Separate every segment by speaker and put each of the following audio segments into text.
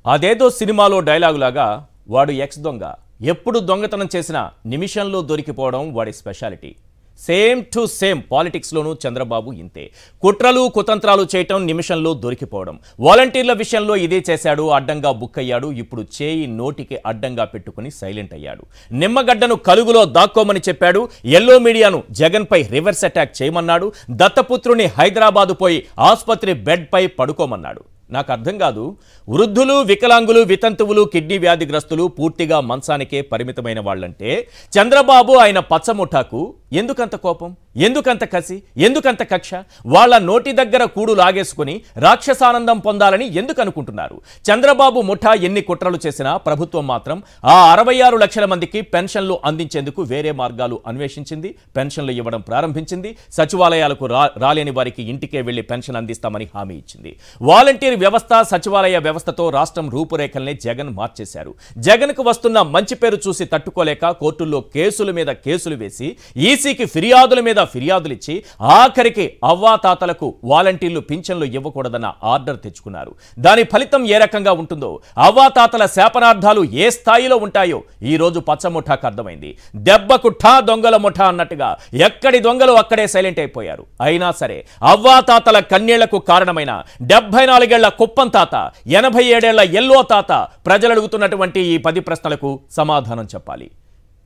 Speaker 1: అదేదో సినిమాలో డైలాగులాగా వాడు ఎక్స్ దొంగ ఎప్పుడు దొంగతనం చేసినా నిమిషంలో దొరికిపోవడం వాడి స్పెషాలిటీ. సేమ్ టు సేమ్ పాలిటిక్స్లోనూ చంద్రబాబు ఇంతే. కుట్రలు కుతంత్రాలు చేయటం, నిమిషంలో దొరికిపోవడం. వాలంటీర్ల విషయంలో ఇదే చేశాడు. అడ్డంగా బుక్ అయ్యాడు. ఇప్పుడు చేయి నోటికి అడ్డంగా పెట్టుకుని సైలెంట్ అయ్యాడు. నిమ్మగడ్డను కలుగులో దాక్కోమని చెప్పాడు. ఎల్లో మీడియాను జగన్పై రివర్స్ అటాక్ చేయమన్నాడు. దత్తపుత్రుని హైదరాబాదు పోయి ఆసుపత్రి బెడ్పై పడుకోమన్నాడు. నాకు అర్థం కాదు, వృద్ధులు, వికలాంగులు, వితంతువులు, కిడ్నీ వ్యాధిగ్రస్తులు పూర్తిగా మంచానికే పరిమితమైన వాళ్ళంటే చంద్రబాబు ఆయన పచ్చముఠాకు ఎందుకంత కోపం, ఎందుకంత కసి, ఎందుకంత కక్ష? వాళ్ళ నోటి దగ్గర కూడు లాగేసుకుని రాక్షసానందం పొందాలని ఎందుకు అనుకుంటున్నారు? చంద్రబాబు ముఠా ఎన్ని కుట్రలు చేసినా ప్రభుత్వం మాత్రం ఆ 66 లక్షల మందికి పెన్షన్లు అందించేందుకు వేరే మార్గాలు అన్వేషించింది. పెన్షన్లు ఇవ్వడం ప్రారంభించింది. సచివాలయాలకు రాలేని వారికి ఇంటికే వెళ్లి పెన్షన్ అందిస్తామని హామీ ఇచ్చింది. వాలంటీర్ వ్యవస్థ, సచివాలయ వ్యవస్థతో రాష్ట్రం రూపురేఖల్ని జగన్ మార్చేశారు. జగన్కు వస్తున్న మంచి పేరు చూసి తట్టుకోలేక కోర్టుల్లో కేసుల మీద కేసులు వేసి ఈసీకి ఫిర్యాదుల మీద ఫిర్యాదులిచ్చి ఆఖరికి అవ్వాతాతలకు వాలంటీర్లు పింఛన్లు ఇవ్వకూడదన్న ఆర్డర్ తెచ్చుకున్నారు. దాని ఫలితం ఏ రకంగా ఉంటుందో, అవ్వాతాతల శాపనార్థాలు ఏ స్థాయిలో ఉంటాయో ఈ రోజు పచ్చముఠాకు అర్థమైంది. దెబ్బకు ఠా దొంగల ముఠా అన్నట్టుగా ఎక్కడి దొంగలు అక్కడే సైలెంట్ అయిపోయారు. అయినా సరే అవ్వాతాతల కన్నీళ్లకు కారణమైన 74 ఏళ్ల కుప్పం తాత, 87 ఏళ్ల ఎల్లో తాత ప్రజలు అడుగుతున్నటువంటి ఈ 10 ప్రశ్నలకు సమాధానం చెప్పాలి.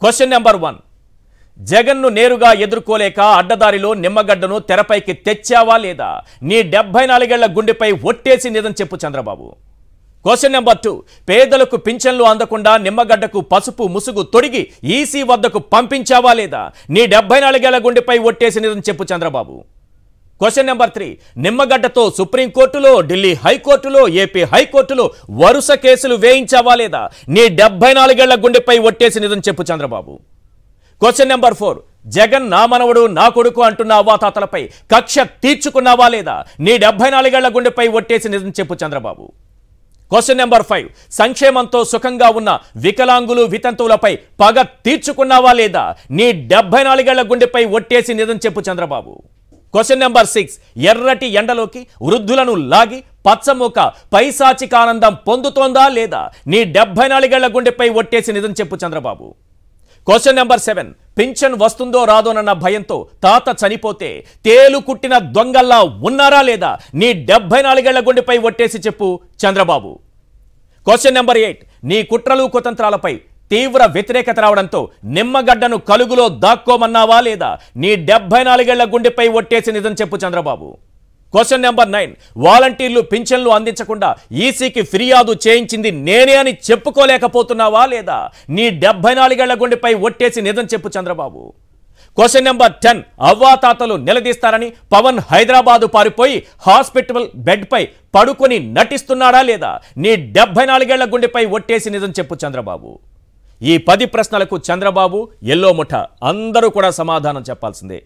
Speaker 1: క్వశ్చన్ నెంబర్ 1, జగన్ను నేరుగా ఎదుర్కోలేక అడ్డదారిలో నిమ్మగడ్డను తెరపైకి తెచ్చావా లేదా? నీ 74 ఏళ్ల గుండెపై ఒట్టేసి నిజం చెప్పు చంద్రబాబు. క్వశ్చన్ నెంబర్ 2, పేదలకు పింఛన్లు అందకుండా నిమ్మగడ్డకు పసుపు ముసుగు తొడిగి ఈసీ వద్దకు పంపించావా లేదా? నీ 74 ఏళ్ల గుండెపై ఒట్టేసి నిజం చెప్పు చంద్రబాబు. క్వశ్చన్ నెంబర్ 3, నిమ్మగడ్డతో సుప్రీంకోర్టులో, ఢిల్లీ హైకోర్టులో, ఏపీ హైకోర్టులో వరుస కేసులు వేయించావా లేదా? నీ 74 ఏళ్ల గుండెపై ఒట్టేసి నిజం చెప్పు చంద్రబాబు. క్వశ్చన్ నెంబర్ 4, జగన్ నా మనవడు, నా కొడుకు అంటున్న అవ్వాతాతలపై కక్ష తీర్చుకున్నావా లేదా? నీ 74 ఏళ్ల గుండెపై ఒట్టేసి నిజం చెప్పు చంద్రబాబు. క్వశ్చన్ నెంబర్ 5, సంక్షేమంతో సుఖంగా ఉన్న వికలాంగులు, వితంతువులపై పగ తీర్చుకున్నావా లేదా? నీ 74 ఏళ్ల గుండెపై ఒట్టేసి నిజం చెప్పు చంద్రబాబు. క్వశ్చన్ నెంబర్ 6, ఎర్రటి ఎండలోకి వృద్ధులను లాగి పచ్చమూక పైశాచికానందం పొందుతోందా లేదా? నీ 74 ఏళ్ల గుండెపై ఒట్టేసి నిజం చెప్పు చంద్రబాబు. క్వశ్చన్ నెంబర్ 7, పింఛన్ వస్తుందో రాదోనన్న భయంతో తాత చనిపోతే తేలు కుట్టిన దొంగల్లా ఉన్నారా లేదా? నీ 74 ఏళ్ల గుండెపై ఒట్టేసి చెప్పు చంద్రబాబు. క్వశ్చన్ నెంబర్ 8, నీ కుట్రలు కుతంత్రాలపై తీవ్ర వ్యతిరేకత రావడంతో నిమ్మగడ్డను కలుగులో దాక్కోమన్నావా లేదా? నీ 74 ఏళ్ల గుండెపై ఒట్టేసి నిజం చెప్పు చంద్రబాబు. క్వశ్చన్ నెంబర్ 9, వాలంటీర్లు పింఛన్లు అందించకుండా ఈసీకి ఫిర్యాదు చేయించింది నేనే అని చెప్పుకోలేకపోతున్నావా లేదా? నీ 74 ఏళ్ల గుండెపై ఒట్టేసి నిజం చెప్పు చంద్రబాబు. క్వశ్చన్ నెంబర్ 10, అవ్వాతాతలు నిలదీస్తారని పవన్ హైదరాబాదు పారిపోయి హాస్పిటల్ బెడ్పై పడుకొని నటిస్తున్నాడా లేదా? నీ 74 ఏళ్ల గుండెపై ఒట్టేసి నిజం చెప్పు చంద్రబాబు. ఈ 10 ప్రశ్నలకు చంద్రబాబు, ఎల్లో ముఠా అందరూ కూడా సమాధానం చెప్పాల్సిందే.